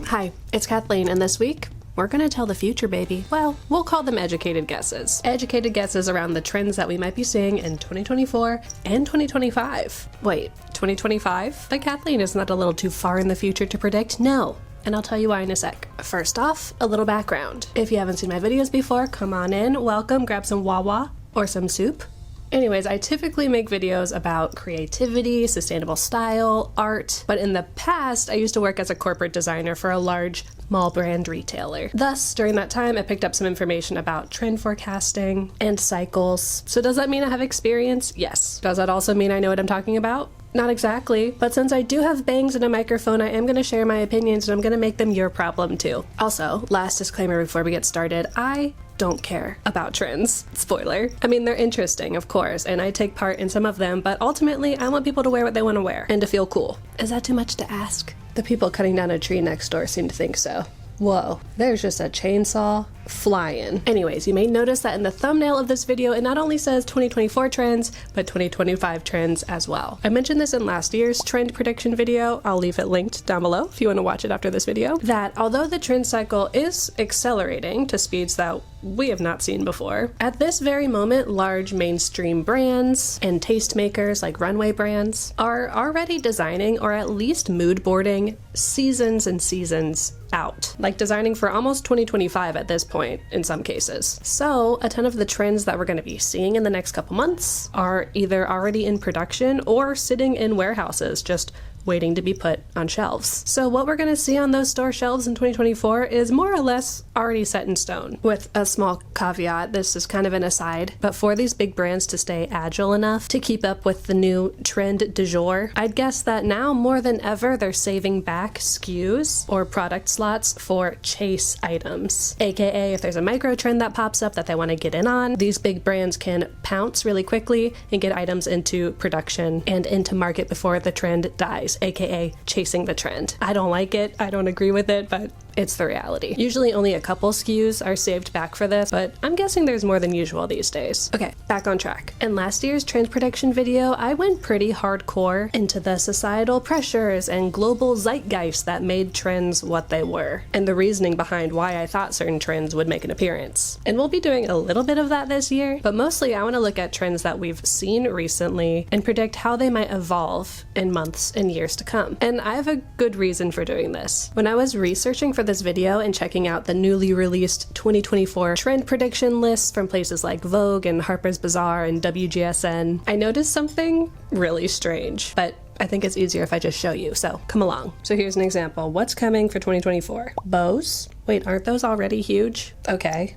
Hi, it's Kathleen, and this week, we're gonna tell the future, baby. Well, we'll call them educated guesses. Educated guesses around the trends that we might be seeing in 2024 and 2025. Wait, 2025? But Kathleen, isn't that a little too far in the future to predict? No. And I'll tell you why in a sec. First off, a little background. If you haven't seen my videos before, come on in, welcome, grab some Wawa or some soup. Anyways, I typically make videos about creativity, sustainable style, art, but in the past, I used to work as a corporate designer for a large mall brand retailer. Thus, during that time, I picked up some information about trend forecasting and cycles. So does that mean I have experience? Yes. Does that also mean I know what I'm talking about? Not exactly, but since I do have bangs and a microphone, I am going to share my opinions and I'm going to make them your problem too. Also, last disclaimer before we get started, I don't care about trends. Spoiler. I mean, they're interesting, of course, and I take part in some of them, but ultimately, I want people to wear what they want to wear and to feel cool. Is that too much to ask? The people cutting down a tree next door seem to think so. Whoa, there's just a chainsaw flying. Anyways, you may notice that in the thumbnail of this video, it not only says 2024 trends, but 2025 trends as well. I mentioned this in last year's trend prediction video. I'll leave it linked down below if you want to watch it after this video. That although the trend cycle is accelerating to speeds that we have not seen before, at this very moment, large mainstream brands and tastemakers like runway brands are already designing or at least mood boarding seasons and seasons out, like designing for almost 2025 at this point in some cases. So a ton of the trends that we're going to be seeing in the next couple months are either already in production or sitting in warehouses just waiting to be put on shelves. So what we're going to see on those store shelves in 2024 is more or less already set in stone. With a small caveat, this is kind of an aside, but for these big brands to stay agile enough to keep up with the new trend du jour, I'd guess that now more than ever they're saving back SKUs or product slots for chase items. AKA if there's a micro trend that pops up that they want to get in on, these big brands can pounce really quickly and get items into production and into market before the trend dies. AKA chasing the trend. I don't like it, I don't agree with it, but it's the reality. Usually only a couple SKUs are saved back for this, but I'm guessing there's more than usual these days. Okay, back on track. In last year's trend prediction video, I went pretty hardcore into the societal pressures and global zeitgeist that made trends what they were, and the reasoning behind why I thought certain trends would make an appearance. And we'll be doing a little bit of that this year, but mostly I want to look at trends that we've seen recently and predict how they might evolve in months and years to come. And I have a good reason for doing this. When I was researching for this video and checking out the newly released 2024 trend prediction lists from places like Vogue and Harper's Bazaar and WGSN, I noticed something really strange, but I think it's easier if I just show you, so come along. So here's an example. What's coming for 2024? Bows? Wait, aren't those already huge? Okay.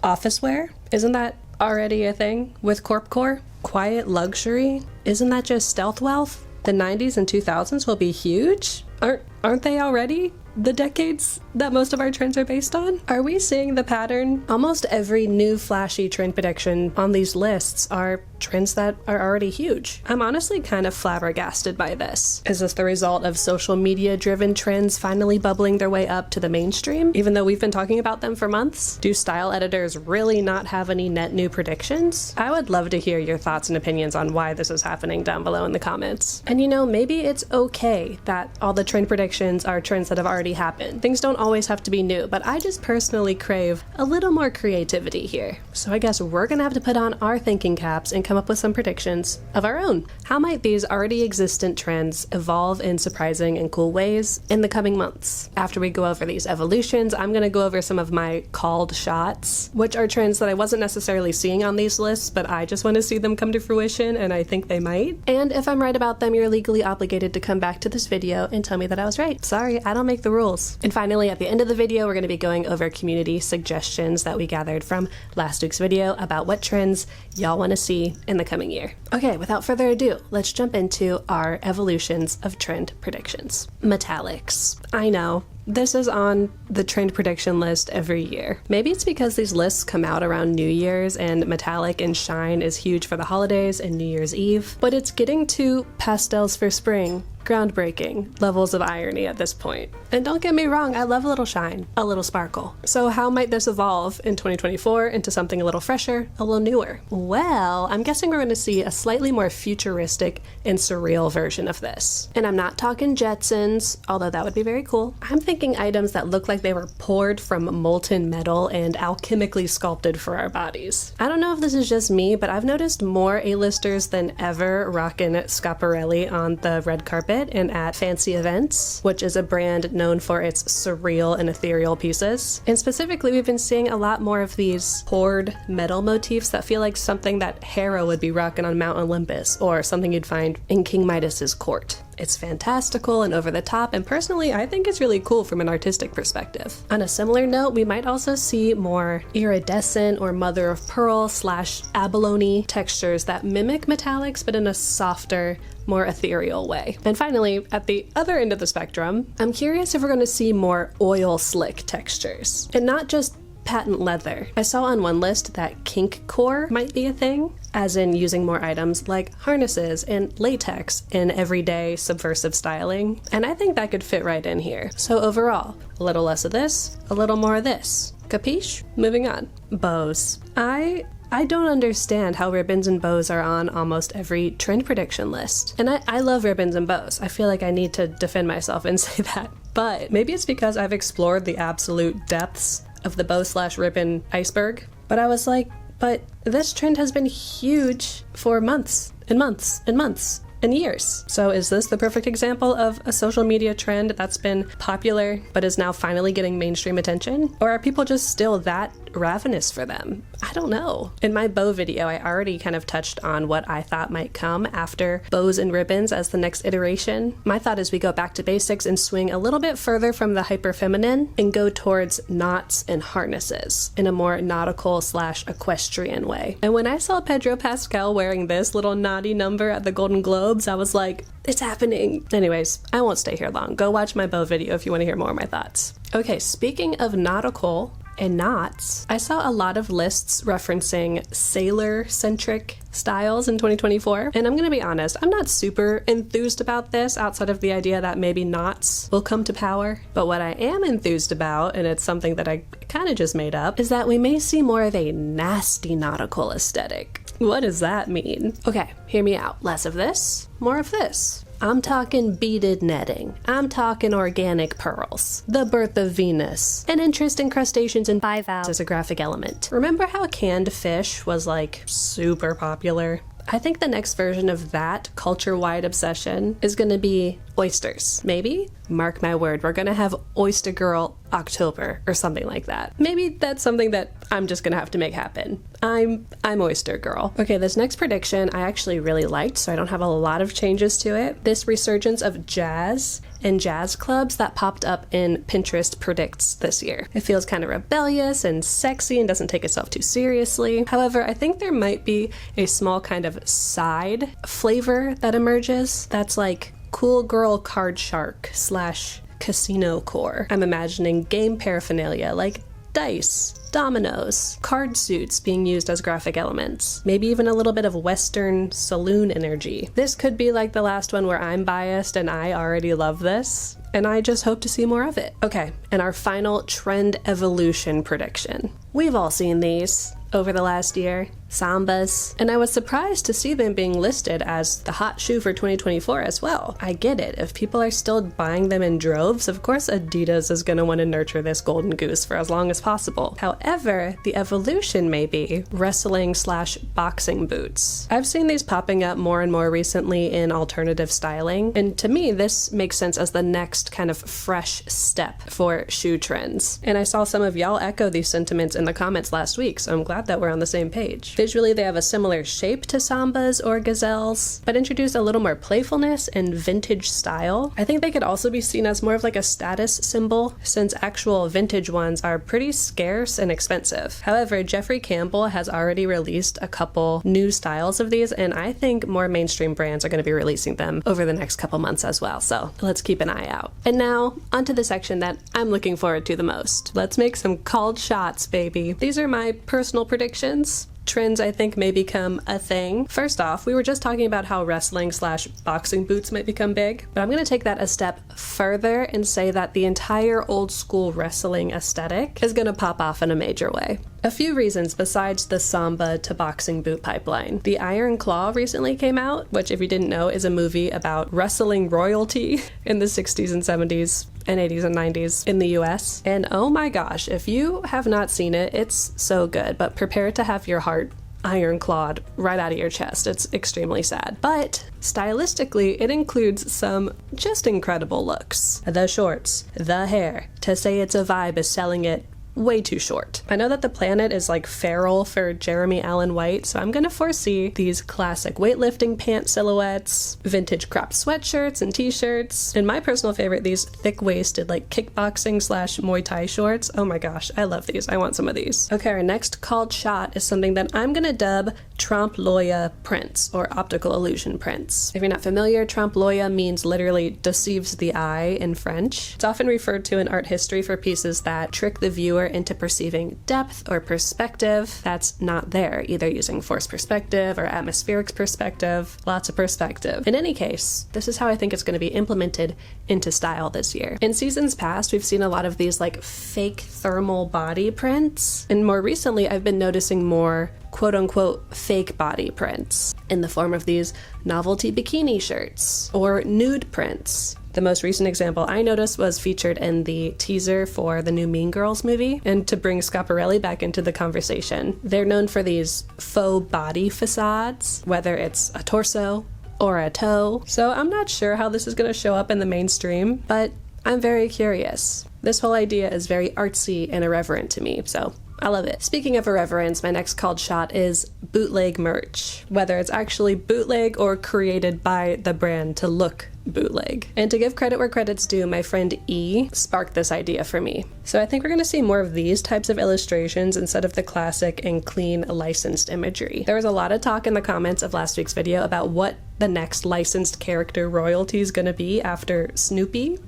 Office wear? Isn't that already a thing with Corpcore? Quiet luxury? Isn't that just stealth wealth? The 90s and 2000s will be huge? Aren't they already the decades that most of our trends are based on? Are we seeing the pattern? Almost every new flashy trend prediction on these lists are trends that are already huge. I'm honestly kind of flabbergasted by this. Is this the result of social media driven trends finally bubbling their way up to the mainstream, even though we've been talking about them for months? Do style editors really not have any net new predictions? I would love to hear your thoughts and opinions on why this is happening down below in the comments. And you know, maybe it's okay that all the trend predictions are trends that have already happened. Things don't always have to be new, but I just personally crave a little more creativity here. So I guess we're gonna have to put on our thinking caps and come up with some predictions of our own. How might these already existent trends evolve in surprising and cool ways in the coming months? After we go over these evolutions, I'm gonna go over some of my called shots, which are trends that I wasn't necessarily seeing on these lists, but I just want to see them come to fruition, and I think they might. And if I'm right about them, you're legally obligated to come back to this video and tell me that I was right. Sorry, I don't make the rules. And finally, at the end of the video, we're going to be going over community suggestions that we gathered from last week's video about what trends y'all want to see in the coming year. Okay, without further ado, let's jump into our evolutions of trend predictions. Metallics. I know, this is on the trend prediction list every year. Maybe it's because these lists come out around New Year's and metallic and shine is huge for the holidays and New Year's Eve, but it's getting to pastels for spring Groundbreaking levels of irony at this point. And don't get me wrong, I love a little shine, a little sparkle. So how might this evolve in 2024 into something a little fresher, a little newer? Well, I'm guessing we're going to see a slightly more futuristic and surreal version of this. And I'm not talking Jetsons, although that would be very cool. I'm thinking items that look like they were poured from molten metal and alchemically sculpted for our bodies. I don't know if this is just me, but I've noticed more A-listers than ever rocking Schiaparelli on the red carpet and at fancy events, which is a brand known for its surreal and ethereal pieces. And specifically, we've been seeing a lot more of these poured metal motifs that feel like something that Hera would be rocking on Mount Olympus, or something you'd find in King Midas's court. It's fantastical and over the top, and personally, I think it's really cool from an artistic perspective. On a similar note, we might also see more iridescent or mother of pearl / abalone textures that mimic metallics, but in a softer, more ethereal way. And finally, at the other end of the spectrum, I'm curious if we're going to see more oil slick textures, and not just patent leather. I saw on one list that kink core might be a thing, as in using more items like harnesses and latex in everyday subversive styling, and I think that could fit right in here. So overall, a little less of this, a little more of this. Capiche? Moving on. Bows. I don't understand how ribbons and bows are on almost every trend prediction list. And I love ribbons and bows. I feel like I need to defend myself and say that. But maybe it's because I've explored the absolute depths of the bow / ribbon iceberg. But I was like, but this trend has been huge for months and months and months and years. So is this the perfect example of a social media trend that's been popular but is now finally getting mainstream attention? Or are people just still that ravenous for them? I don't know. In my bow video, I already kind of touched on what I thought might come after bows and ribbons as the next iteration. My thought is we go back to basics and swing a little bit further from the hyper feminine and go towards knots and harnesses in a more nautical / equestrian way. And when I saw Pedro Pascal wearing this little naughty number at the Golden Globes, I was like, it's happening. Anyways, I won't stay here long. Go watch my bow video if you want to hear more of my thoughts. Okay, speaking of nautical and knots, I saw a lot of lists referencing sailor-centric styles in 2024, and I'm gonna be honest, I'm not super enthused about this outside of the idea that maybe knots will come to power. But what I am enthused about, and it's something that I kind of just made up, is that we may see more of a nasty nautical aesthetic. What does that mean? Okay, hear me out. Less of this, more of this. I'm talking beaded netting. I'm talking organic pearls. The birth of Venus. An interest in crustaceans and bivalves as a graphic element. Remember how canned fish was like super popular? I think the next version of that culture-wide obsession is gonna be oysters. Maybe? Mark my word, we're gonna have Oyster Girl October or something like that. Maybe that's something that I'm just gonna have to make happen. I'm Oyster Girl. Okay, this next prediction I actually really liked, so I don't have a lot of changes to it. This resurgence of jazz and jazz clubs that popped up in Pinterest predicts this year. It feels kind of rebellious and sexy and doesn't take itself too seriously. However, I think there might be a small kind of side flavor that emerges that's like cool girl card shark / casino core. I'm imagining game paraphernalia like dice, dominoes, card suits being used as graphic elements. Maybe even a little bit of Western saloon energy. This could be like the last one where I'm biased and I already love this, and I just hope to see more of it. Okay, and our final trend evolution prediction. We've all seen these over the last year. Sambas, and I was surprised to see them being listed as the hot shoe for 2024 as well. I get it, if people are still buying them in droves, of course Adidas is going to want to nurture this golden goose for as long as possible. However, the evolution may be wrestling / boxing boots. I've seen these popping up more and more recently in alternative styling, and to me this makes sense as the next kind of fresh step for shoe trends. And I saw some of y'all echo these sentiments in the comments last week, so I'm glad that we're on the same page. Visually, they have a similar shape to Sambas or Gazelles, but introduce a little more playfulness and vintage style. I think they could also be seen as more of like a status symbol, since actual vintage ones are pretty scarce and expensive. However, Jeffrey Campbell has already released a couple new styles of these, and I think more mainstream brands are going to be releasing them over the next couple months as well, so let's keep an eye out. And now, onto the section that I'm looking forward to the most. Let's make some called shots, baby. These are my personal predictions. trends I think may become a thing. First off, we were just talking about how wrestling/boxing boots might become big, but I'm going to take that a step further and say that the entire old school wrestling aesthetic is going to pop off in a major way. A few reasons besides the Samba to boxing boot pipeline. The Iron Claw recently came out, which, if you didn't know, is a movie about wrestling royalty in the 60s and 70s and 80s and 90s in the US. And oh my gosh, if you have not seen it, it's so good, but prepare to have your heart iron clawed right out of your chest. It's extremely sad. But stylistically, it includes some just incredible looks. The shorts, the hair. To say it's a vibe is selling it way too short. I know that the planet is like feral for Jeremy Allen White, so I'm gonna foresee these classic weightlifting pant silhouettes, vintage cropped sweatshirts and t-shirts, and my personal favorite, these thick-waisted like kickboxing/Muay Thai shorts. Oh my gosh, I love these. I want some of these. Okay, our next called shot is something that I'm gonna dub trompe l'oeil prints, or optical illusion prints. If you're not familiar, trompe l'oeil means literally deceives the eye in French. It's often referred to in art history for pieces that trick the viewer into perceiving depth or perspective that's not there, either using forced perspective or atmospheric perspective, lots of perspective. In any case, this is how I think it's going to be implemented into style this year. In seasons past, we've seen a lot of these like fake thermal body prints, and more recently I've been noticing more quote-unquote fake body prints in the form of these novelty bikini shirts or nude prints. The most recent example I noticed was featured in the teaser for the new Mean Girls movie. And to bring Schiaparelli back into the conversation, they're known for these faux body facades, whether it's a torso or a toe. So I'm not sure how this is going to show up in the mainstream, but I'm very curious. This whole idea is very artsy and irreverent to me, so I love it. Speaking of irreverence, my next called shot is bootleg merch, whether it's actually bootleg or created by the brand to look bootleg. And to give credit where credit's due, my friend E sparked this idea for me. So I think we're going to see more of these types of illustrations instead of the classic and clean licensed imagery. There was a lot of talk in the comments of last week's video about what the next licensed character royalty is going to be after Snoopy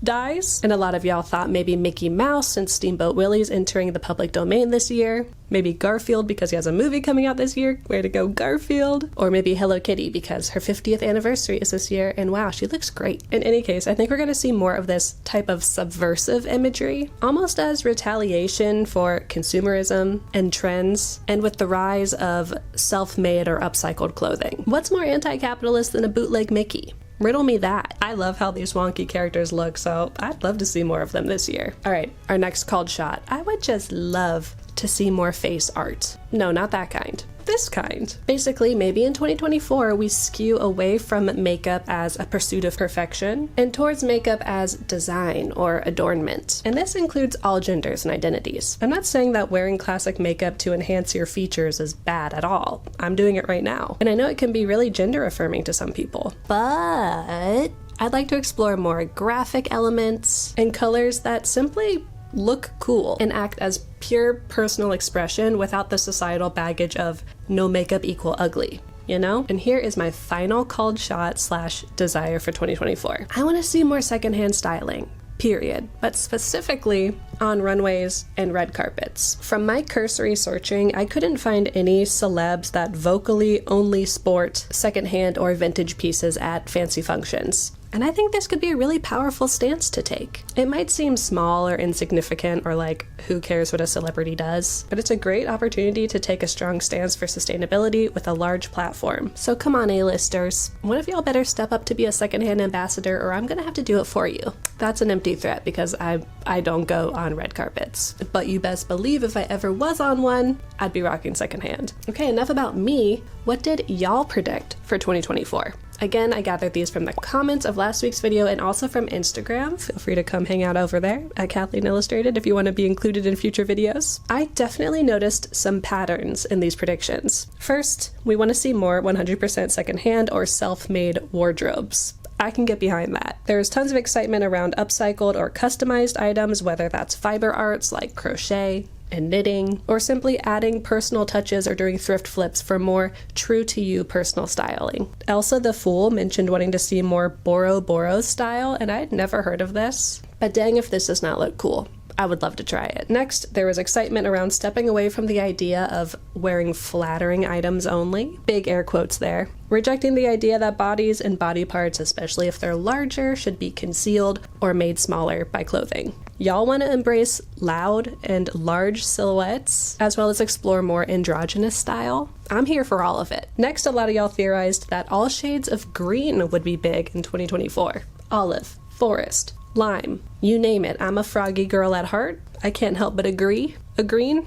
dies, and a lot of y'all thought maybe Mickey Mouse since Steamboat Willie's entering the public domain this year, maybe Garfield because he has a movie coming out this year, way to go Garfield, or maybe Hello Kitty because her 50th anniversary is this year and wow, she looks great. In any case, I think we're going to see more of this type of subversive imagery, almost as retaliation for consumerism and trends, and with the rise of self-made or upcycled clothing. What's more anti-capitalist than a bootleg Mickey? Riddle me that. I love how these wonky characters look, so I'd love to see more of them this year. Alright, our next called shot. I would just love to see more face art. No, not that kind. This kind. Basically, maybe in 2024 we skew away from makeup as a pursuit of perfection and towards makeup as design or adornment. And this includes all genders and identities. I'm not saying that wearing classic makeup to enhance your features is bad at all. I'm doing it right now. And I know it can be really gender affirming to some people. But I'd like to explore more graphic elements and colors that simply look cool and act as pure personal expression without the societal baggage of no makeup equal ugly, you know? And here is my final called shot / desire for 2024. I want to see more secondhand styling, period, but specifically on runways and red carpets. From my cursory searching, I couldn't find any celebs that vocally only sport secondhand or vintage pieces at fancy functions. And I think this could be a really powerful stance to take. It might seem small or insignificant or like, who cares what a celebrity does? But it's a great opportunity to take a strong stance for sustainability with a large platform. So come on, A-listers. One of y'all better step up to be a secondhand ambassador or I'm gonna have to do it for you. That's an empty threat because I don't go on red carpets. But you best believe if I ever was on one, I'd be rocking secondhand. Okay, enough about me. What did y'all predict for 2024? Again, I gathered these from the comments of last week's video and also from Instagram. Feel free to come hang out over there at kathleenillustrated if you want to be included in future videos. I definitely noticed some patterns in these predictions. First, we want to see more 100% secondhand or self-made wardrobes. I can get behind that. There's tons of excitement around upcycled or customized items, whether that's fiber arts like crochet and knitting, or simply adding personal touches or doing thrift flips for more true-to-you personal styling. Elsa the Fool mentioned wanting to see more Boro Boro style, and I'd never heard of this. But dang if this does not look cool. I would love to try it. Next, there was excitement around stepping away from the idea of wearing flattering items only. Big air quotes there. Rejecting the idea that bodies and body parts, especially if they're larger, should be concealed or made smaller by clothing. Y'all want to embrace loud and large silhouettes, as well as explore more androgynous style? I'm here for all of it. Next, a lot of y'all theorized that all shades of green would be big in 2024. Olive, forest, lime, you name it. I'm a froggy girl at heart. I can't help but agree. A green?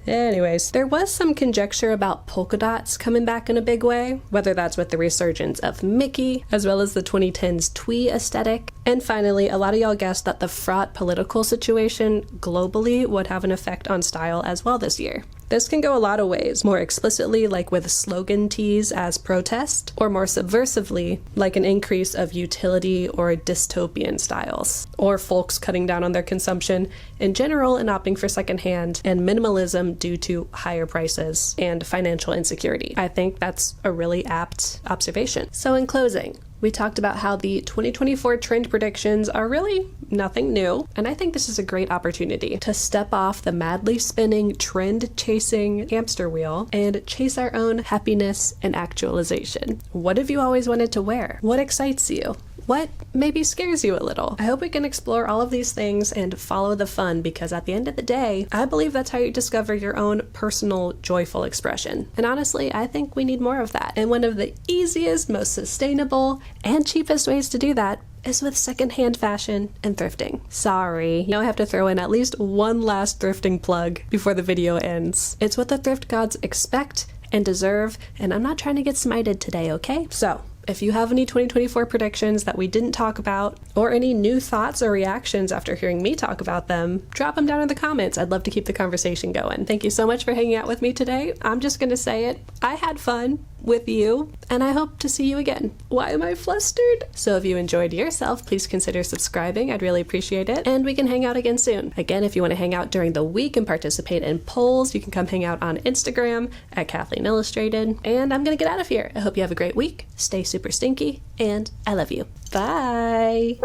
Anyways, there was some conjecture about polka dots coming back in a big way, whether that's with the resurgence of Mickey, as well as the 2010s twee aesthetic. And finally, a lot of y'all guessed that the fraught political situation globally would have an effect on style as well this year. This can go a lot of ways, more explicitly like with slogan tees as protest, or more subversively like an increase of utility or dystopian styles, or folks cutting down on their consumption in general and opting for secondhand, and minimalism due to higher prices and financial insecurity. I think that's a really apt observation. So in closing, we talked about how the 2024 trend predictions are really nothing new, and I think this is a great opportunity to step off the madly spinning, trend-chasing hamster wheel and chase our own happiness and actualization. What have you always wanted to wear? What excites you? What maybe scares you a little? I hope we can explore all of these things and follow the fun, because at the end of the day, I believe that's how you discover your own personal, joyful expression. And honestly, I think we need more of that. And one of the easiest, most sustainable, and cheapest ways to do that is with secondhand fashion and thrifting. Sorry, I have to throw in at least one last thrifting plug before the video ends. It's what the thrift gods expect and deserve, and I'm not trying to get smited today, okay? So, if you have any 2024 predictions that we didn't talk about, or any new thoughts or reactions after hearing me talk about them, drop them down in the comments. I'd love to keep the conversation going. Thank you so much for hanging out with me today. I'm just gonna say it. I had fun with you, and I hope to see you again. Why am I flustered? So if you enjoyed yourself, please consider subscribing. I'd really appreciate it, and we can hang out again soon. Again, if you want to hang out during the week and participate in polls, you can come hang out on Instagram at kathleenillustrated. And I'm gonna get out of here. I hope you have a great week. Stay super stinky, and I love you. Bye!